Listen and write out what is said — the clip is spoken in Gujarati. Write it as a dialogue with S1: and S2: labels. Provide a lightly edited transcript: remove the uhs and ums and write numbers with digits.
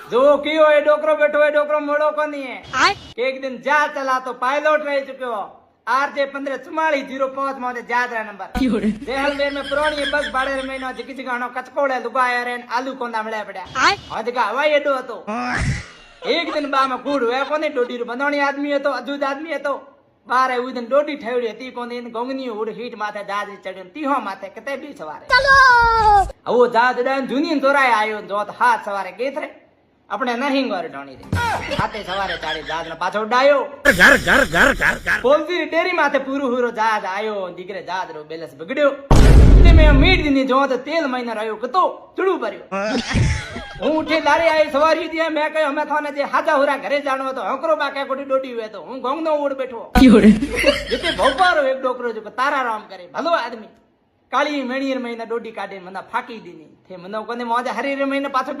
S1: जो कियो ये डोकरो बैठो है डोकरो मोड़ो को नहीं है कि एक दिन जा चला तो पायलट रह चुके हो RJ 154405 में जादरा नंबर देहलवेर में पुरानी बस भाड़े महीनो जिकी जगह कचकोड़े लुगाया रे आलू कोंदा મળ્યા પડ્યા અધકા હવાઈ અડ્ડો હતો એક દિન બા માં કૂડ વે કોને ડોડી બંધોણી આદમી હતો અજુદ આદમી હતો બારે ઉદન ડોડી ઠેવડી હતી કોને ગોંગની ઉડ હીટ માથે જાજ ચડ્યો તીહો માથે કતે બી સવારે ચલો આવો જાજ ડાન જુની તોરાય આયો જોત હાથ સવારે કેથરે આપણે નહીં ગોર ઢોણી દે હાથે સવારે ચાડી જાજ ને પાછો ઉડાયો
S2: ઘર ઘર ઘર ઘર ઘર
S1: પોલજી ડેરી માથે પૂરું હુરો જાજ આયો દીકરે જાજ રો બેલેન્સ બગડ્યો તે મે મીટ દીની જોત તેલ મહિના રહ્યો કતો ચડું ભર્યો હું ઉઠી લારી આવી સવારી દી મેં કહ્યું અમે થાને જે હાજા હુરા ઘરે જાણો તો હકરો બા કે કોટી ડોડી વે તો હું ગોંગનો ઉડ બેઠો જેતે ભોપારો એક ડોકરો જો તારા રામ કરે ભલો આદમી કાળી મેણીર મહિના ડોડી કાઢે મને ફાકી દીની થે મને કોને મોજે હરી રે મહિને પાછો